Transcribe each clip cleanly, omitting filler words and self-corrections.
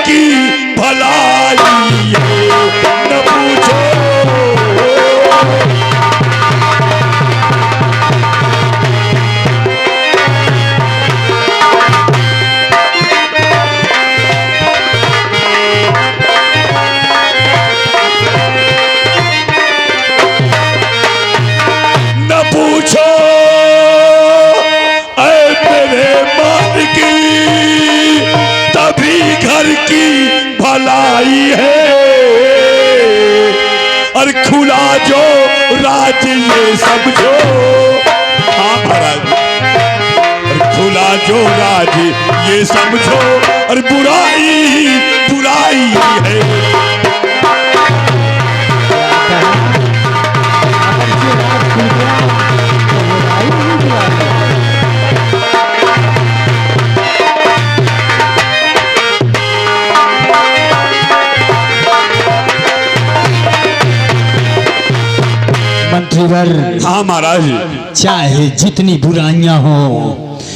की भलाई है न पूछो। न पूछो ऐ मेरे मान की, तभी घर की भलाई है। और खुला जो राज ये समझो, हाँ महाराज, और खुला जो राज ये समझो, और बुराई बुराई है। मंत्रीवर, हाँ महाराज, चाहे जितनी बुराइयां हो,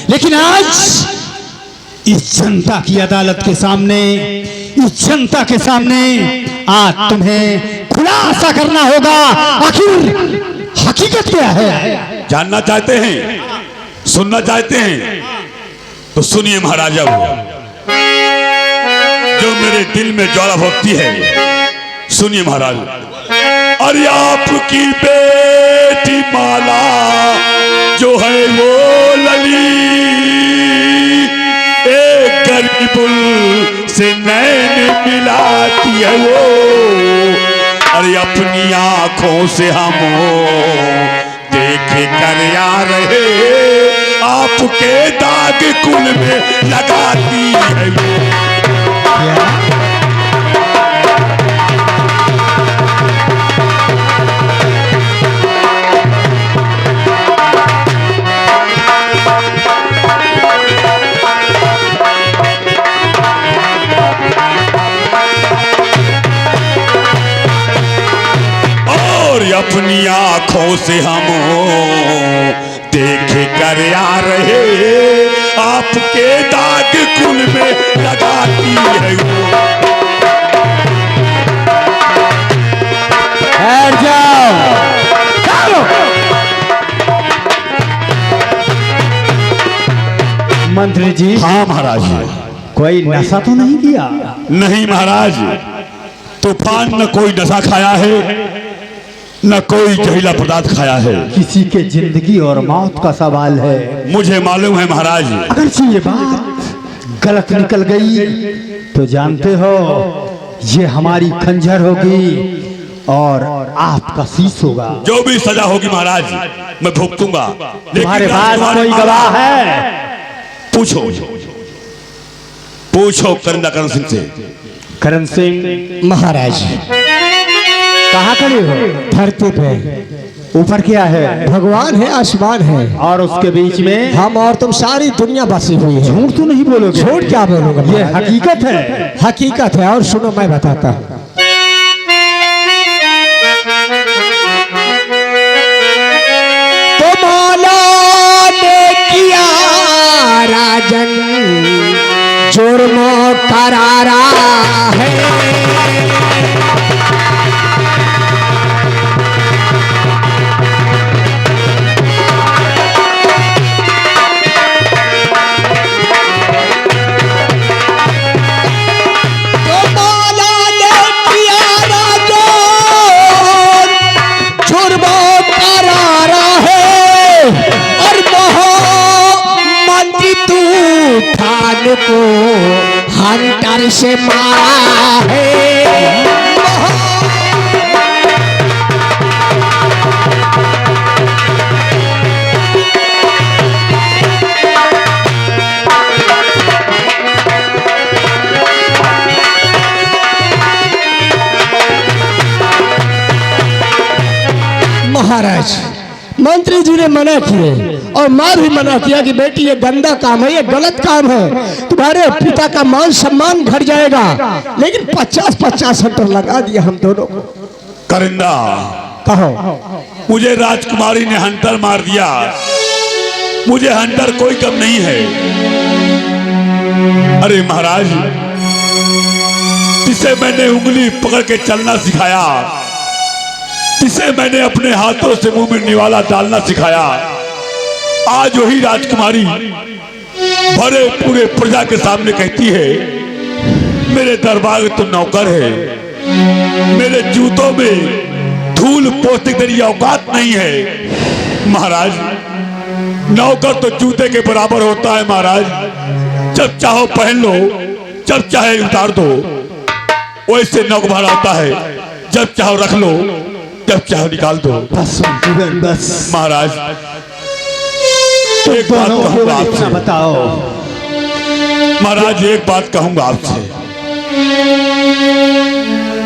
लेकिन आज इस जनता की अदालत के सामने, इस जनता के सामने आज तुम्हें खुलासा करना होगा। आखिर हकीकत क्या है? जानना चाहते हैं, सुनना चाहते हैं तो सुनिए महाराज। अब जो मेरे दिल में ज्वाला भक्ति है, सुनिए महाराज। अरे आपकी बेटी माला जो है वो लली, एक गरीबुल से नैन मिलाती है वो। अरे अपनी आंखों से हम देख कर आ रहे, आपके दाग कुल में लगाती है वो। अपनी आंखों से हम देख कर आ रहे, आपके दाग कुल में लगाती है वो। बैठ जाओ, चलो। मंत्री जी, हाँ महाराज, कोई नशा तो नहीं किया? नहीं महाराज, तूफान न कोई नशा खाया है, न कोई जहरीला पदार्थ खाया है। किसी के जिंदगी और मौत का सवाल है। मुझे मालूम है महाराज। अगर ये बात गलत निकल गई तो जानते हो ये हमारी खंजर होगी और आपका शीश होगा। जो भी सजा होगी महाराज मैं भुगतूंगा। तुम्हारे पास कोई गवाह है? पूछो पूछो करण सिंह से। करण सिंह महाराज, कहाँ खड़े हो? धरती पे। ऊपर क्या है? भगवान है, आसमान है, और उसके बीच में हम और तुम, सारी दुनिया बसी हुई है। झूठ तो नहीं बोलोगे? झूठ क्या बोलूंगा, ये हकीकत है। हकीकत है। और सुनो मैं बताता हूँ। तो मौला ने किया राजन जुर्म करारा है। को हंटर से मारा है। महाराज, मंत्री जी ने मना किए और मां भी मना किया कि बेटी ये गंदा काम है, ये गलत काम है, तुम्हारे पिता का मान सम्मान घट जाएगा। लेकिन 50-50 हंटर लगा दिया हम दोनों को। करिंदा, कहो, मुझे राजकुमारी ने हंटर मार दिया, मुझे हंटर कोई कम नहीं है। अरे महाराज, जिसे मैंने उंगली पकड़ के चलना सिखाया, जिसे मैंने अपने हाथों से मुंह में निवाला डालना सिखाया, आज वही राजकुमारी भरे पूरे प्रजा के सामने कहती है मेरे दरबार में तो नौकर है, मेरे जूतों में धूल पोंछने तेरी औकात नहीं है। महाराज, नौकर तो जूते के बराबर होता है महाराज, जब चाहो पहन लो, जब चाहे उतार दो। वैसे नौकर होता है, जब चाहो रख लो, जब चाहो निकाल दो। बस महाराज, एक बात कहूंगा आपसे, बताओ महाराज, एक बात कहूंगा आपसे।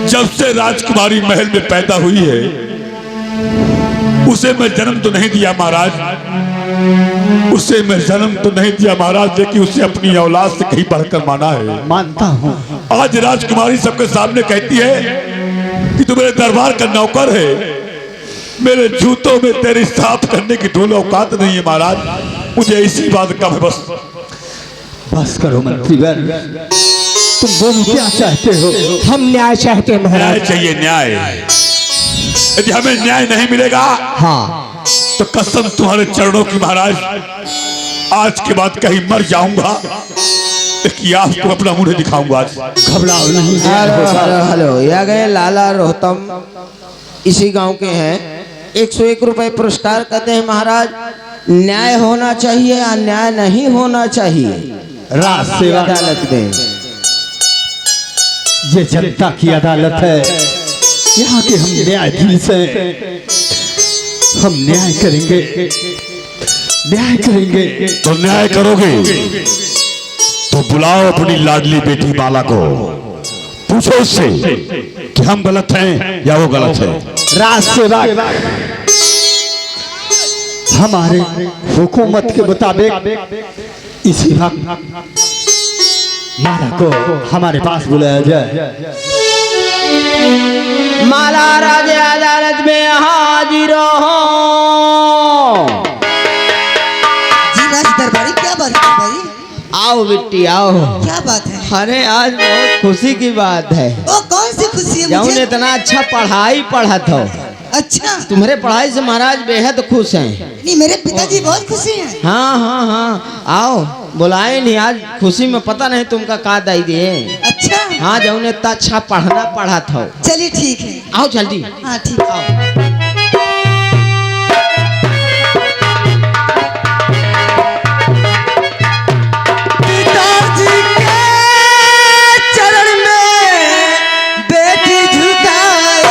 जब से राजकुमारी महल में पैदा हुई है, उसे मैं जन्म तो नहीं दिया महाराज, उसे मैं जन्म तो नहीं दिया महाराज, लेकिन उसे अपनी औलाद से कहीं बढ़कर माना है। मानता हूँ। आज राजकुमारी सबके सामने कहती है कि तू मेरे दरबार का नौकर है, मेरे जूतों में तेरी साफ करने की धूल औकात नहीं है महाराज। मुझे इसी बात का है, बस करो मंत्रीवर, तुम दोनों क्या चाहते हो? हम न्याय चाहते हैं महाराज। न्याय चाहिए, न्याय। यदि हमें न्याय नहीं मिलेगा, हाँ, तो कसम तुम्हारे चरणों की महाराज, आज के बाद कहीं मर जाऊंगा, लेकिन आपको अपना मुंह दिखाऊंगा। घबराओ नहीं। हेलो, यह गए लाला रोहतम, इसी गांव के हैं। 101 रुपए पुरस्कार कहते हैं महाराज। न्याय होना चाहिए, अन्याय नहीं होना चाहिए। राज सेवा अदालत में ये जनता की अदालत है, यहाँ के हम न्यायाधीश हैं। हम न्याय करेंगे, न्याय करेंगे। तो न्याय करोगे तो बुलाओ अपनी लाडली बेटी माला को, पूछो उससे कि हम गलत हैं या वो गलत है। राज सेवा हमारे हुकूमत के मुताबिक इसी वक्त माला को हमारे पास बुलाया जाए। माला राज अदालत में हाजिर हो। जी राज दरबारी, क्या बात है दरबारी? आओ बिट्टी आओ। क्या बात है? अरे आज बहुत खुशी की बात है। ओ, कौन सी खुशी है जौन मुझे? इतना अच्छा पढ़ाई पढ़त हो, अच्छा, तुम्हारे पढ़ाई से महाराज बेहद खुश हैं। नहीं, मेरे पिताजी बहुत खुशी हैं। हाँ हाँ हाँ, आओ। बुलाए नहीं आज, खुशी में पता नहीं तुमका का दाई दिए। अच्छा, हाँ, जौन इतना अच्छा पढ़ना पढ़ा था। चलिए ठीक है। आओ जल्दी हाँ ठीक है। आओ। पिताजी के चरण में बेटी झुकाए,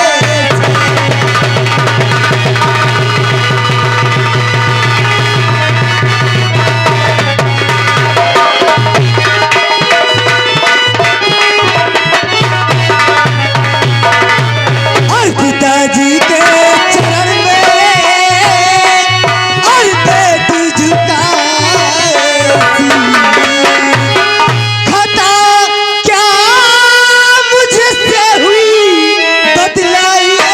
और पिताजी के चरण में और बेटी झुकाए। खता क्या मुझसे हुई, बतलाइए।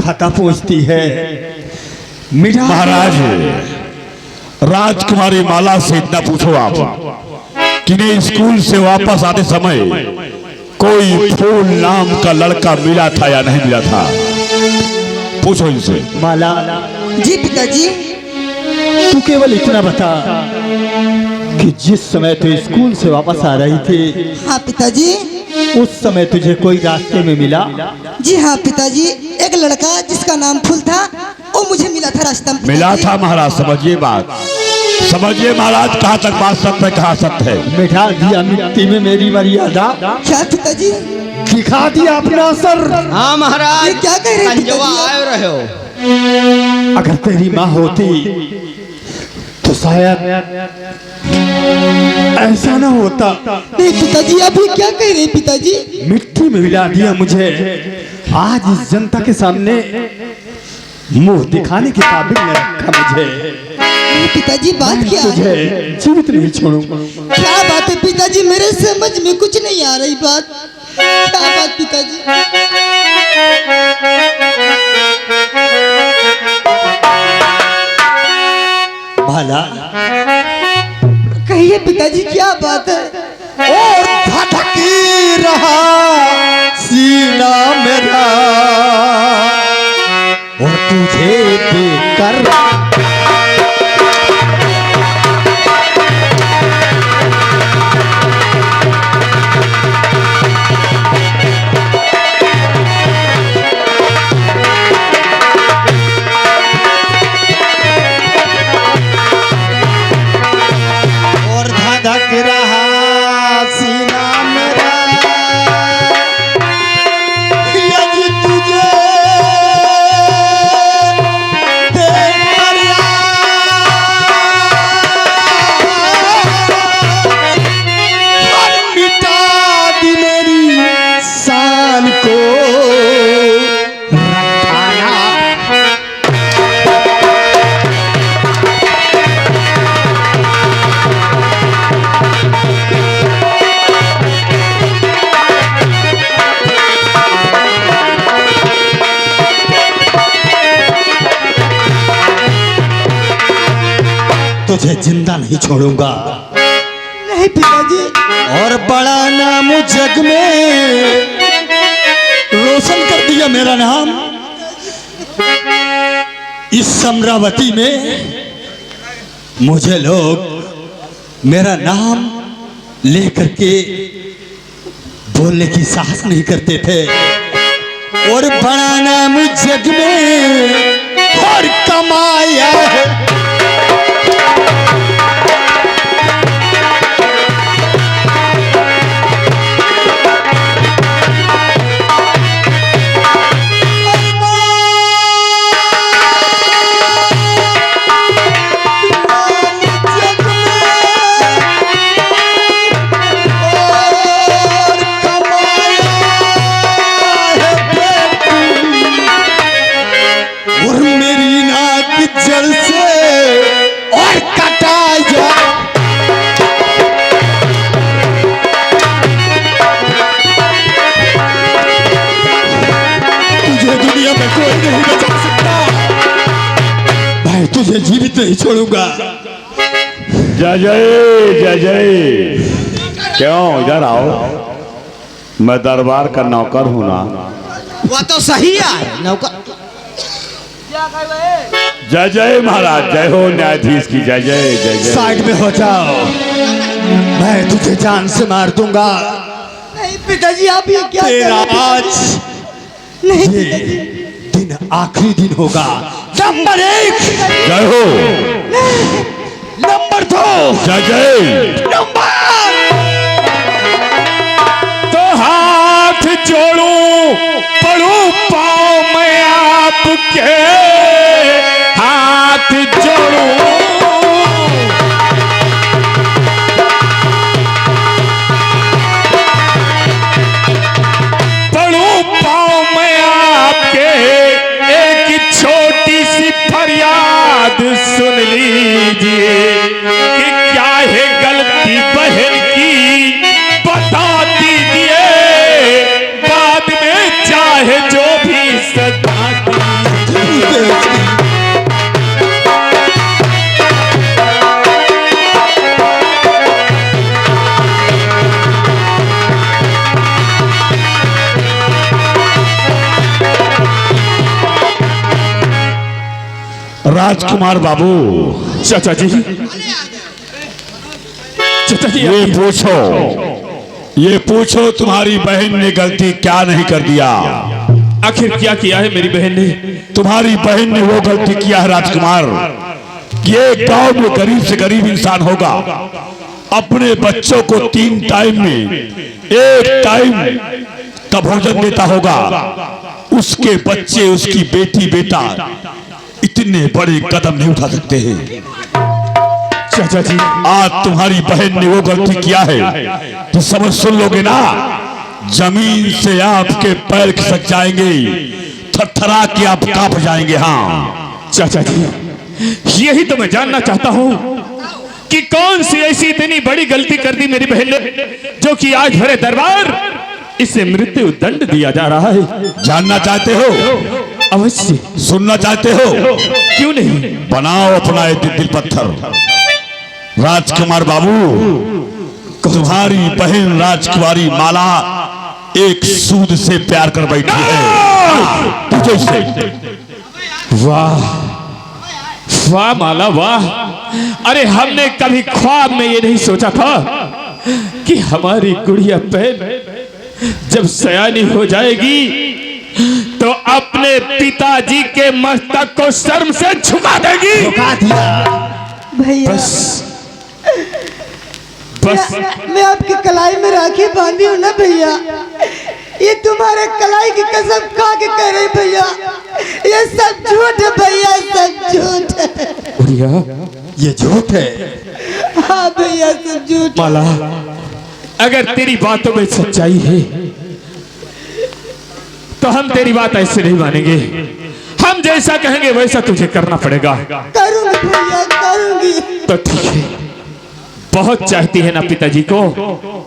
खाता पूछती है मिठा। महाराज, राजकुमारी माला से इतना पूछो आप कि नहीं स्कूल से वापस आते समय कोई फूल नाम का लड़का मिला था या नहीं मिला था, पूछो इनसे। माला, जी पिताजी। तू केवल इतना बता कि जिस समय तू स्कूल से वापस आ रही थी, हाँ पिताजी। उस समय तुझे कोई रास्ते में मिला? जी हाँ पिताजी, एक लड़का जिसका नाम फूल था, वो मुझे मिला था रास्ता में। मिला था महाराज, समझिए बात, समझिए महाराज, कहाँ तक बात सत्य है, कहाँ सत्य है। मिठा दिया मिट्टी में मेरी मर्यादा, क्या पिताजी? दिखा दिया अपना असर। हाँ महाराज, ये क्या कह रहे हैं संजवा पिताजी? आए रहे हो। अगर तेरी माँ होती तो शायद ऐसा ना होता। नहीं पिताजी, आप ये क्या कह रहे हैं पिताजी? मिट्टी में मिला दिया मुझे। आज इस जनता के सामने मुंह दिखाने के काबिल न रखा मुझे। पिताजी बात क्या है? तुझे जीवित नहीं छोड़ूंगा। क्या बात है पिताजी, मेरे समझ में कुछ नहीं आ रही बात। क्या बात पिताजी? भाला कहिए पिताजी क्या बात है? और धधकी रहा सीना मेरा और तुझे देखकर और धधक रहा सीना मेरा यदि तुझे देखकर यार मिटा दी मेरी शान को रखाना। तुझे जिंदा नहीं छोड़ूंगा नहीं पिताजी। और बड़ा नाम जग में रोशन कर दिया मेरा नाम। इस अमरावती में मुझे लोग मेरा नाम लेकर के बोलने की साहस नहीं करते थे। और बड़ा नाम जग में और कमाया है। और मेरी नाक जड़ से और कटा जाए। तुझे दुनिया में कोई नहीं बचा सकता। मैं तुझे जीवित नहीं छोड़ूंगा। जय जय जय जय। क्यों इधर आओ, मैं दरबार का नौकर हूं ना। वो तो सही है नौकर। जय जय महाराज, जय हो न्यायाधीश की जय जय जय जय। साइड में हो जाओ, मैं तुझे जान से मार दूंगा। नहीं पिताजी आप ये क्या तेरा कर रहे हैं? आज नहीं ये पिताजी। दिन आखिरी दिन होगा। नंबर 1 जय हो। नंबर 2 जय जय। तो हाथ जोड़ूं पड़ूं पाँव में आपके, हाथ जोड़ूं पड़ूं पाँव में आपके। एक छोटी सी फरियाद सुन लीजिए कि क्या है गलती बहन की, बता दीजिए। बाद में चाहे जो भी सजा दीजिए। राजकुमार बाबू, चाचा जी, चाचा जी, ये पूछो तुम्हारी बहन ने गलती क्या नहीं कर दिया। आखिर क्या किया है मेरी बहन ने? तुम्हारी बहन ने वो गलती किया है राजकुमार, ये गांव में गरीब से गरीब इंसान होगा, अपने बच्चों को 3 टाइम में 1 टाइम का भोजन देता होगा। उसके बच्चे, उसकी बेटी बेटा इतने बड़े कदम नहीं उठा सकते हैं। चाचा जी, आज तुम्हारी बहन ने वो गलती किया है तो समझ सुन लोगे ना, जमीन से आपके पैर खिसक जाएंगे, थरथरा के आप कांप जाएंगे। हाँ चाचा जी, यही तो मैं जानना चाहता हूँ कि कौन सी ऐसी इतनी बड़ी गलती कर दी मेरी बहन ने, जो कि आज भरे दरबार इसे मृत्यु दंड दिया जा रहा है। जानना चाहते हो? अवश्य। सुनना चाहते हो? क्यों नहीं। बनाओ अपना ये दिल पत्थर। राजकुमार बाबू, तुम्हारी बहन राजकुमारी माला एक सूद से प्यार कर बैठी है, तुझे से। वाह वाह माला वाह। अरे हमने कभी ख्वाब में ये नहीं सोचा था कि हमारी गुड़िया बहन जब सयानी हो जाएगी तो अपने पिताजी के मस्तक को शर्म से झुका देगी। भैया बस मैं आपकी कलाई में राखी बांधी हूँ ना भैया, ये तुम्हारे कलाई की कसम खा के कह रही भैया, ये सब झूठ है भैया, सब झूठ है। गुड़िया ये झूठ है। हाँ भैया सब झूठ। माला, अगर तेरी बातों में सच्चाई है तो हम तेरी बात ऐसे नहीं मानेंगे। हम जैसा कहेंगे वैसा तुझे करना पड़ेगा। करूंगी भैया करूंगी। तो ठीक है। बहुत चाहती है ना पिताजी को?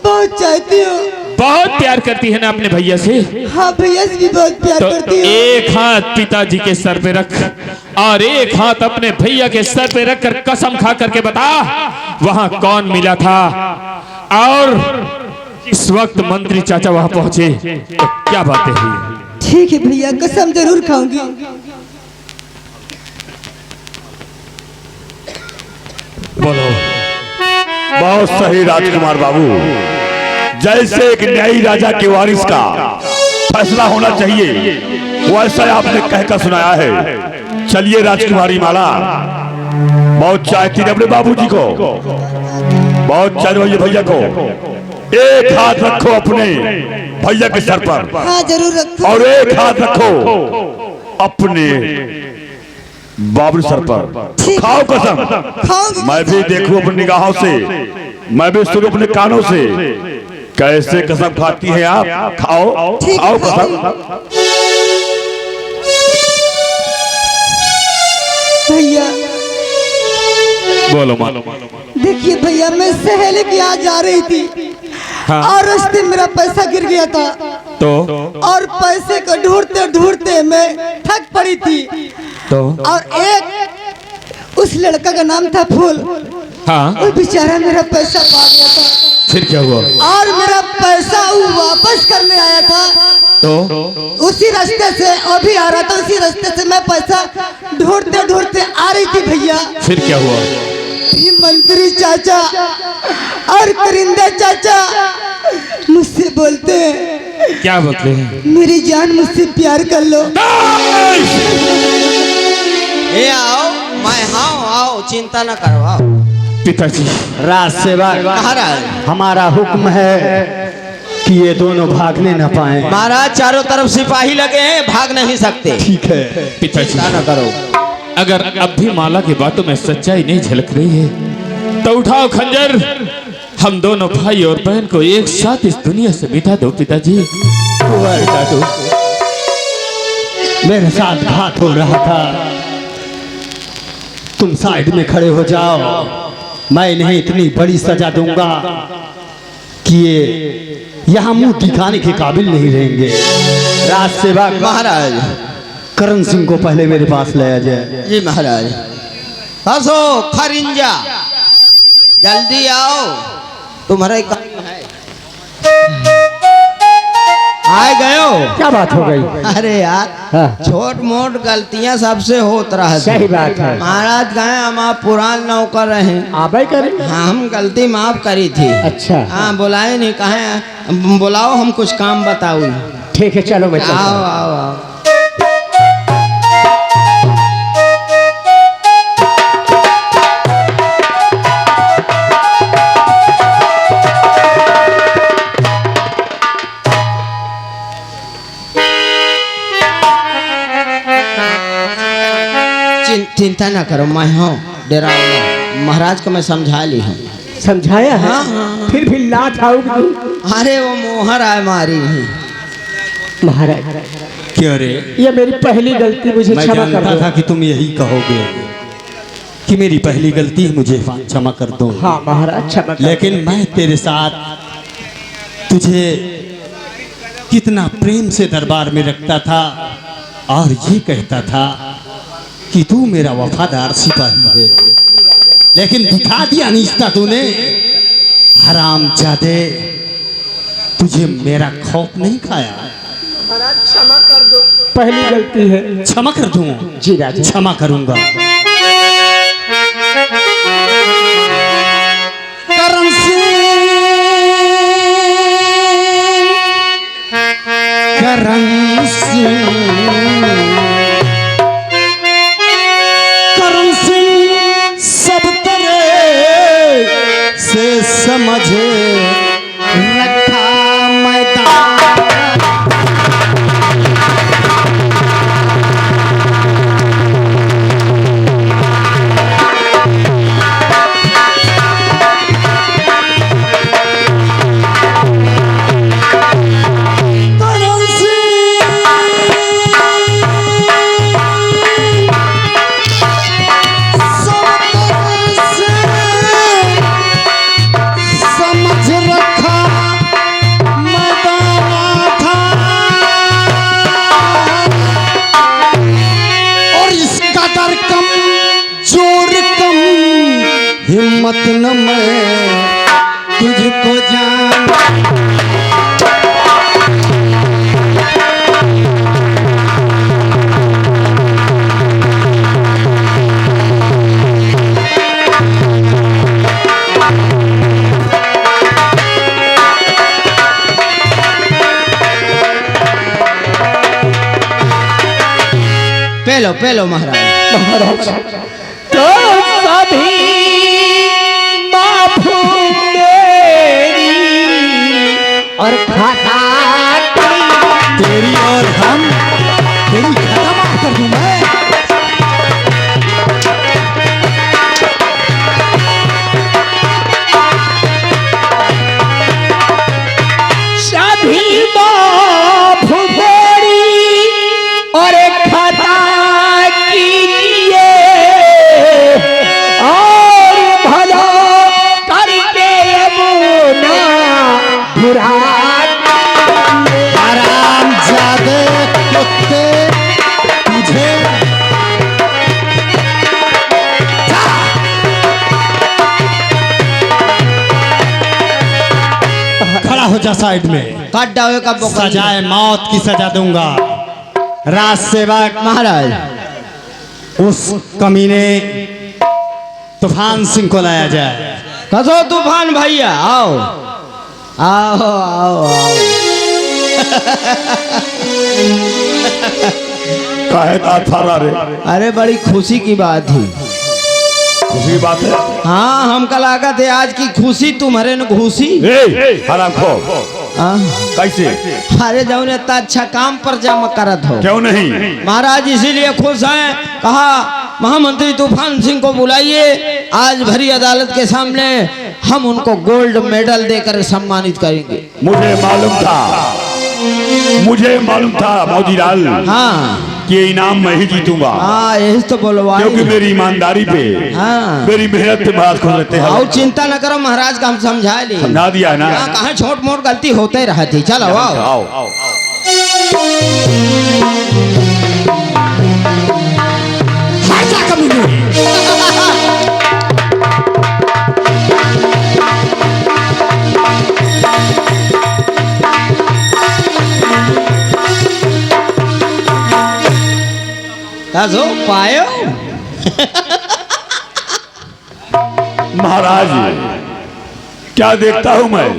बहुत चाहती हूँ। बहुत प्यार करती है ना अपने भैया से? हाँ भैया से भी बहुत प्यार तो करती हूँ। एक हाथ पिताजी के सर पे रख और एक हाथ अपने भैया के सर पे रख कर कसम खा करके बता वहां कौन मिला था, और इस वक्त मंत्री चाचा वहां पहुंचे तो क्या बातें हुई। ठीक है भैया, कसम जरूर खाऊंगी। बोलो। बहुत सही राजकुमार बाबू, जैसे एक न्यायी राजा के वारिस का फैसला होना चाहिए वैसा आपने कहकर सुनाया है। चलिए राजकुमारी माला, बहुत चाहती है अपने बाबूजी को, बहुत चाहती है भैया को। एक हाथ रखो अपने भैया के सर पर। हाँ जरूर रखो। और एक हाथ रखो अपने बाबू सर पर। खाओ कसम। खाऊंगी। मैं भी देखूं अपनी निगाहों से, मैं भी सुनूं अपने कानों से, कैसे कसम खाती हैं आप। खाओ खाओ कसम। भैया बोलो मालो। देखिए भैया, मैं सहेली के यहाँ जा रही थी। हाँ। और रास्ते मेरा पैसा गिर गया था तो और पैसे को ढूंढते ढूंढते मैं थक पड़ी थी। तो और एक उस लड़का का नाम था फूल। हाँ। वो बेचारा मेरा पैसा पा गया था। फिर क्या हुआ? और मेरा पैसा वो वापस करने आया था। तो उसी रास्ते से अभी आ रहा था, उसी रास्ते से मैं पैसा ढूंढते ढूंढते आ रही थी भैया। फिर क्या हुआ? मंत्री चाचा और करिंदा चाचा मुझसे बोलते हैं, क्या बोलते हैं? मेरी जान मुझसे प्यार कर लो। ये आओ, मैं हाँ आओ, चिंता न करवाओ। पिताजी। राज सेवा महाराज, हमारा हुक्म है कि ये दोनों भागने न पाए। महाराज चारों तरफ सिपाही लगे हैं, भाग नहीं सकते। ठीक है। पिताजी, चिंता न करो। अगर अब भी माला की बातों में सच्चाई नहीं झलक रही है तो उठाओ खंजर, हम दोनों भाई और बहन को एक साथ इस दुनिया से मिटा दो पिताजी। मिटा दो। मेरे साथ घात हो रहा था, तुम साइड में खड़े हो जाओ। मैं इन्हें इतनी बड़ी सजा दूंगा कि ये यहाँ मुंह दिखाने के काबिल नहीं रहेंगे। राज सेवा महाराज, करण सिंह को पहले मेरे पास लाया जाए। जी महाराज। हंसो खरिंजा, जल्दी आओ, तुम्हारा काम है। आए गए हो? क्या बात हो गई? अरे यार, हाँ। छोट मोट गलतियां सबसे होत रहा। सही बात है। महाराज गए, हम आप पुरान नौकर रहे। आबे करें। हाँ, हम गलती माफ करी थी। अच्छा। हाँ, बुलाए नहीं, कहे बुलाओ, हम कुछ काम बताओ। ठीक है, चलो मैं चलता आओ हूँ। आओ आओ। चिंता ना करो, मैं हूँ, डराओ ना। महाराज को मैं समझा ली हूँ। समझाया है? हाँ, हाँ। फिर भी लात आओगी। अरे वो मोहर आए मारी ही। महाराज क्यों रे? ये मेरी पहली गलती, मुझे मैं क्षमा कर जानता दो। था कि तुम यही कहोगे। कि मेरी पहली गलती है, मुझे क्षमा कर दो। हाँ महाराज क्षमा कर। लेकिन मैं तेरे साथ तुझे कितना प्रेम से दरबार में रखता था और ये कहता था कि तू मेरा वफादार सिपाही है, लेकिन दिखा दिया निष्ठा तूने। हरामजादे, तुझे मेरा खौफ नहीं खाया। पहली गलती है। क्षमा कर दूं? जी राजा। क्षमा करूंगा। करम सिंह, करम सिंह, करम सिंह सब तरह से समझे रखा मैदान। हिम्मत न मैं तुझको जान। पेलो महाराज। महाराज तो सभी माफ मेरी और खाता तेरी और हम तेरी खाता माफ कर दूं मैं। सभी माफ मेरी और खाता कीजिए और भला करके अपना बुरा हरामजादे कुत्ते, तुझे खड़ा हो जा साइड में। काट डावे का बोका। सजाए मौत की सजा दूंगा। राज सेवक महाराज, उस कमीने तूफान सिंह को लाया जाए। कसो तूफान भैया, आओ आओ आओ आओ। काहे दांत फाड़ा रे? अरे बड़ी खुशी की बात थी। खुशी की बात है। हाँ, हमका लगा थे आज की खुशी तुम्हारे न घुसी। हराम खो हाँ? कैसे? अरे जौन इतना अच्छा काम पर जमा करत हो। क्यों नहीं? महाराज इसीलिए खुश हैं, कहा महामंत्री तूफान सिंह को बुलाइए, आज भरी अदालत के सामने हम उनको गोल्ड मेडल देकर सम्मानित करेंगे। मुझे मालूम था मौजीलाल, हाँ कि ये इनाम मैं ही जीतूंगा। हाँ, यही तो बोलवा, क्योंकि मेरी ईमानदारी पे, हाँ, मेरी मेहनत पे महाराज खुश रहते हैं। और चिंता न करो महाराज का हम समझा ली। समझा दिया है ना? हाँ, कहाँ छोट मोट गलती होते रहती। चलो आओ। आओ। जो पायो महाराज, क्या देखता हूं मैं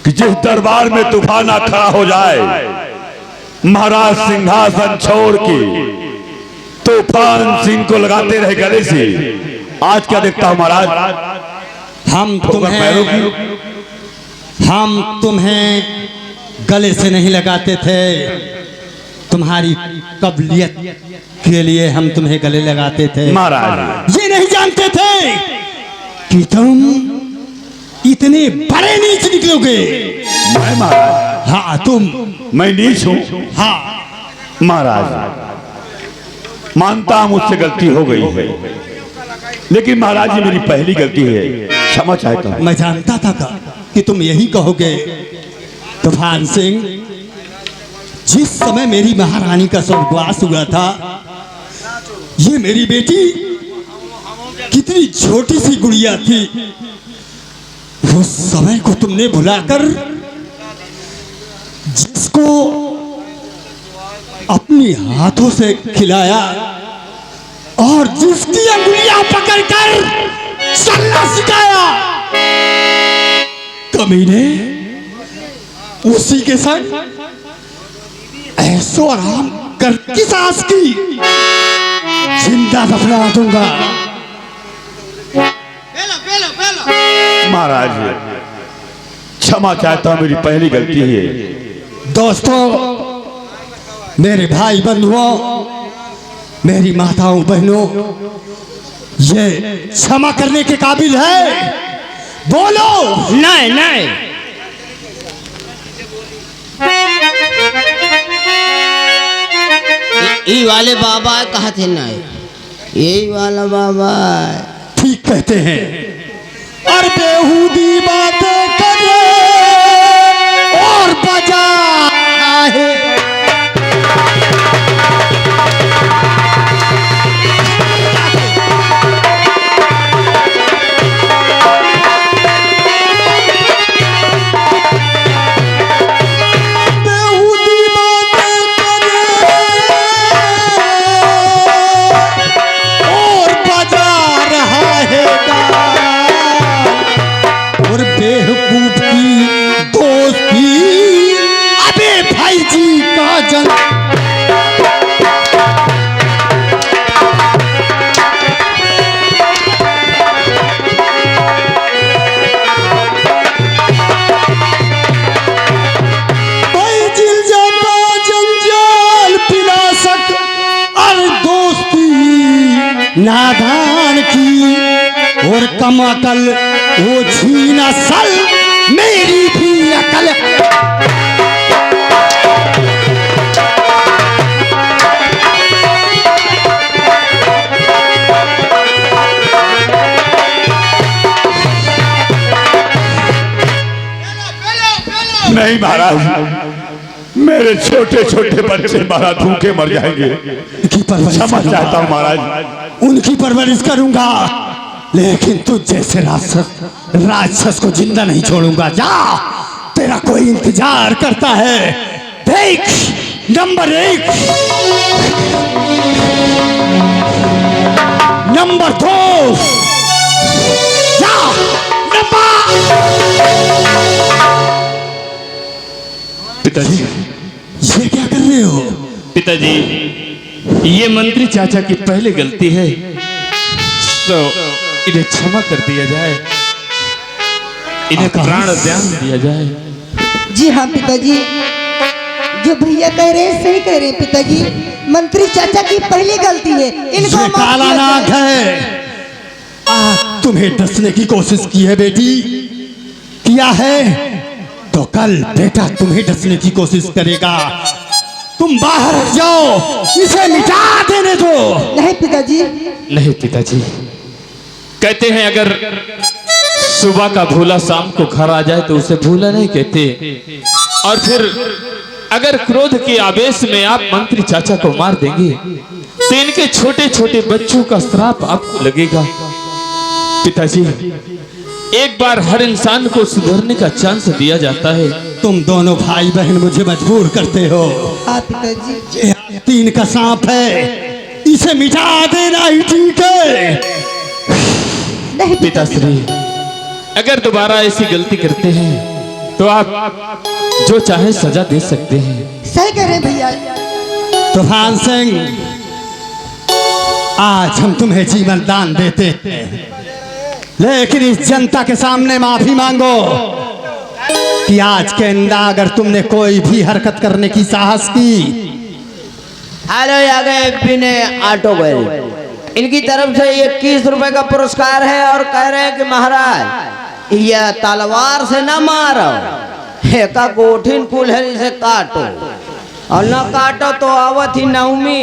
कि जिस दरबार में तूफान खड़ा हो जाए, महाराज सिंहासन छोड़ के तूफान सिंह को लगाते रहे गले से। आज क्या देखता हूं महाराज? हम तुम्हें गले से नहीं लगाते थे, तुम्हारी काबिलियत के लिए हम तुम्हें गले लगाते थे। महाराज ये नहीं जानते थे कि तुम इतने बड़े नीच निकलोगे। मैं महाराज? हाँ तुम। मैं नीच हूं? हाँ महाराज, मानता हूं मुझसे गलती हो गई है, लेकिन महाराज जी मेरी पहली गलती है, क्षमा चाहता हूँ। मैं जानता था कि तुम यही कहोगे। तूफान सिंह, जिस समय मेरी महारानी का स्वर्गवास हुआ था, ये मेरी बेटी कितनी छोटी सी गुड़िया थी, उस समय को तुमने भुलाकर जिसको अपनी हाथों से खिलाया और जिसकी अंगुलियां पकड़कर चलना सिखाया, कमीने उसी के संग ऐसो आराम कर की सांस की जिंदा दफना दूंगा। महाराज क्षमा चाहता हूँ, मेरी पहली गलती है। दोस्तों, मेरे भाई बंधुओं, मेरी माताओं बहनों, ये क्षमा करने के काबिल है? बोलो। नहीं नहीं, ये वाले बाबा कहा थे नहीं, यही वाला बाबा ठीक कहते हैं। और बेहूदी बातें करे और बजा है। नादान की और कम अकल वो छीन असल मेरी भी अकल। नहीं महाराज, मेरे छोटे छोटे बच्चे महाराज भूखे मर जाएंगे। क्षमा चाहता हूँ महाराज। उनकी परवरिश करूंगा, लेकिन तुझ जैसे राक्षस को जिंदा नहीं छोड़ूंगा। जा, तेरा कोई इंतजार करता है। देख, नंबर 1, नंबर 2, जा, पिताजी, ये क्या कर रहे हो? पिताजी, ये मंत्री चाचा की पहली गलती है, तो इन्हें क्षमा कर दिया जाए, इन्हें प्राण दान दिया जाए। जी हाँ पिताजी, जो भैया कह रहे हैं सही कह रहे हैं पिताजी। मंत्री चाचा की पहली गलती है, इनको ये माफ काला किया नाग जाए। है। तुम्हें डसने की कोशिश की है बेटी, किया है तो कल बेटा तुम्हें डसने की कोशिश करेगा। तुम बाहर हट जाओ, इसे मिटा देने दो। नहीं पिताजी, नहीं पिताजी, कहते हैं अगर सुबह का भूला शाम को घर आ जाए तो उसे भूला नहीं कहते। और फिर अगर क्रोध के आवेश में आप मंत्री चाचा को मार देंगे तो इनके छोटे छोटे बच्चों का श्राप आपको लगेगा। पिताजी, एक बार हर इंसान को सुधरने का चांस दिया जाता है। तुम दोनों भाई बहन मुझे मजबूर करते हो। हाँ पिताजी। ये 3 का सांप है, इसे मिटा देना ही ठीक है। नहीं पिताश्री, अगर दोबारा ऐसी गलती करते हैं तो आप जो चाहे सजा दे सकते हैं। सही कह रहे हैं भैया। तूफान सिंह, आज हम तुम्हें जीवन दान देते हैं, लेकिन इस जनता के सामने माफी मांगो कि आज के अंदर अगर तुमने कोई भी हरकत करने की साहस की। हेलो, आ गए बिने ऑटो गए। इनकी तरफ से 21 रुपए का पुरस्कार है और कह रहे हैं कि महाराज यह तलवार से न मारो, एका गोठिन कुल है, इसे काटो। और न काटो तो आवत ही नवमी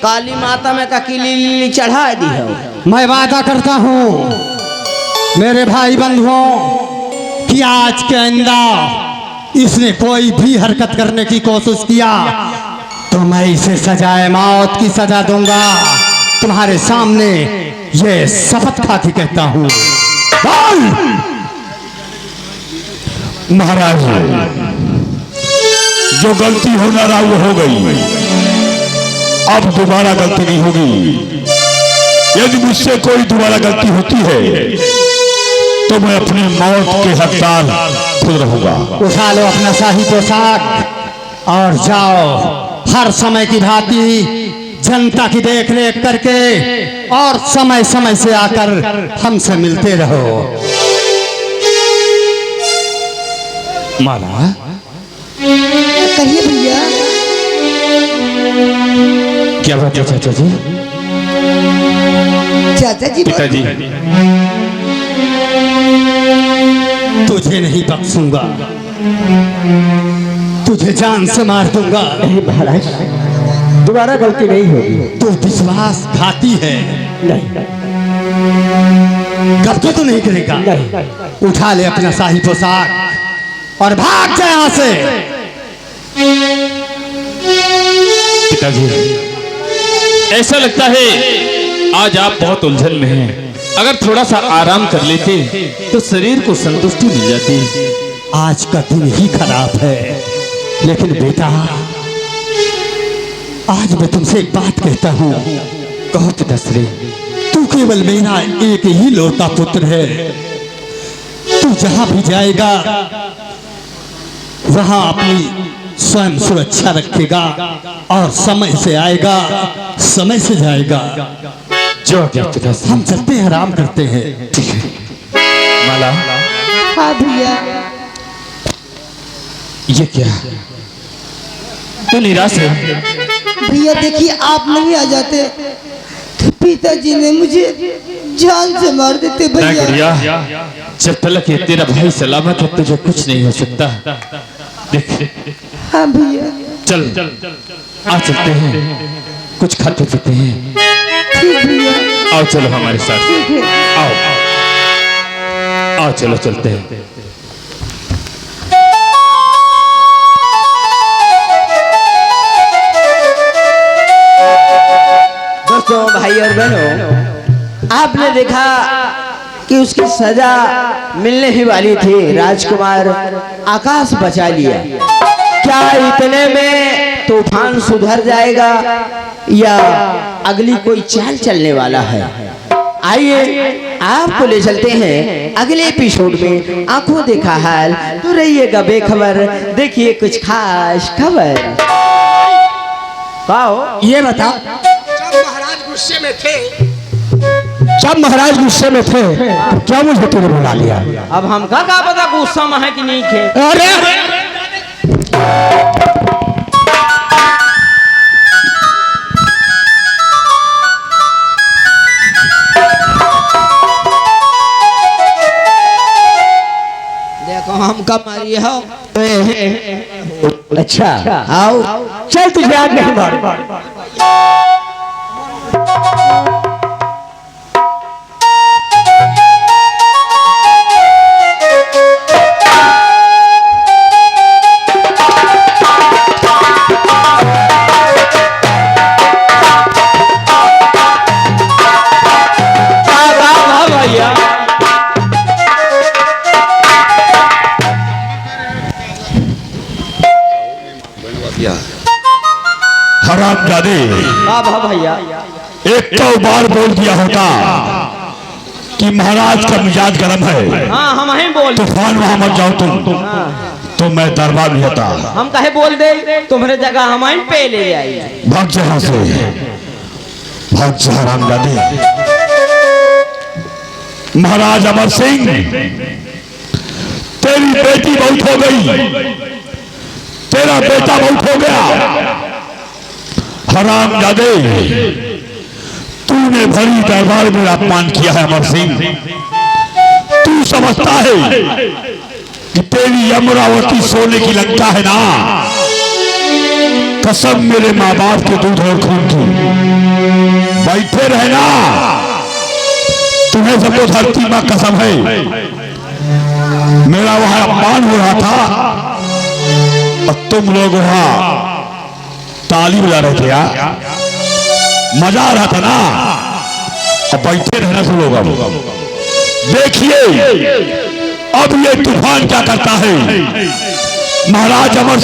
काली माता में का किली चढ़ा दी है। मैं वादा करता हूँ मेरे भाई बंधुओं कि आज के अंदर इसने कोई भी हरकत करने की कोशिश किया तो मैं इसे सजाए मौत की सजा दूंगा। तुम्हारे सामने ये शपथ खा के कहता हूँ। महाराज, जो गलती होना रहा वो हो गई, अब दोबारा गलती नहीं होगी। यदि मुझसे कोई दोबारा गलती होती है तो मैं अपनी मौत के हकदार खुद रहूंगा। उठा लो अपना शाही पोशाक और जाओ हर समय की भांति जनता की देख रेख करके और समय समय से आकर हमसे मिलते रहो। माला, कहिए भैया। क्या बात है चाचा जी? चाचा जी पिताजी, तुझे नहीं बख्शूंगा, तुझे जान से मार दूंगा। महाराज, दोबारा गलती नहीं होगी। तू विश्वासघाती है, नहीं गलती तो नहीं करेगा। नहीं। उठा ले अपना शाही पोशाक और भाग जा यहाँ से। पिताजी, ऐसा लगता है आज आप बहुत उलझन में हैं। अगर थोड़ा सा आराम कर लेते तो शरीर को संतुष्टि मिल जाती। आज का दिन ही खराब है, लेकिन बेटा आज मैं तुमसे एक बात कहता हूँ। कहो पिताश्री। तू केवल मेरा एक ही लौता पुत्र है। तू जहां भी जाएगा वहां अपनी स्वयं सुरक्षा रखेगा और समय से आएगा, समय से जाएगा। जो क्या पिताश्री। हम चलते हैं, आराम करते हैं। ठीक है माला। हाँ भैया। ये क्या, तू निराश है? भैया देखिए, आप नहीं आ जाते तो पिताजी ने मुझे जान से मार देते नहीं भैया। गुड़िया, जब तक ये तेरा भाई सलामत है तुझे कुछ नहीं हो सकता। देख, हाँ भैया। चल आ चलते हैं, कुछ खाते पीते हैं। ठीक भैया। आओ चलो हमारे साथ। ठीक है। आओ आओ चलो चलते हैं। दोस्तों, भाई और बहनों, आपने देखा कि उसकी सजा मिलने ही वाली थी। राजकुमार आकाश बचा लिया। क्या इतने में तूफान सुधर जाएगा या अगली कोई चाल चलने वाला है? आइए आपको ले चलते हैं अगले एपिसोड में। आंखों देखा हाल तो रहिएगा बेखबर, देखिए कुछ खास खबर। ये बता, जब महाराज गुस्से में थे तो क्या मुझे तूने बुला लिया? अब हमका का पता गुस्सा में है कि नहीं थे। अरे देखो हमका मारिए हो। अच्छा, आओ चल तुझे आज नहीं मार। हरामजादे, भैया। एक तो बार बोल दिया होता कि महाराज का मिजाज गर्म है, हाँ हम ही बोल। तूफान वहां मत जाओ तुम, तो मैं दरबार में होता। हम कहे बोल दे तुम्हारे जगह हम ही पे ले आई। भाग जा यहाँ से, भाग जा हरामजादे। महाराज अमर सिंह, तेरी बेटी बहुत हो गई, तेरा बेटा बहुत हो गया। हरामजादे, तूने भरी दरबार में अपमान किया है अमर सिंह। तू समझता है कि तेरी अमरावती सोने की लगता है ना? कसम मेरे माँ बाप के दूध और खून की, बैठे रहना, तुम्हें सबको धरती माँ कसम है। मेरा वहां अपमान हो रहा था और तुम लोग वहां ताली बजा रहे थे यार, मजा आ रहा था ना। अब बैठे रहना सब लोग। अब देखिए अब ये तूफान क्या करता है। महाराज अमर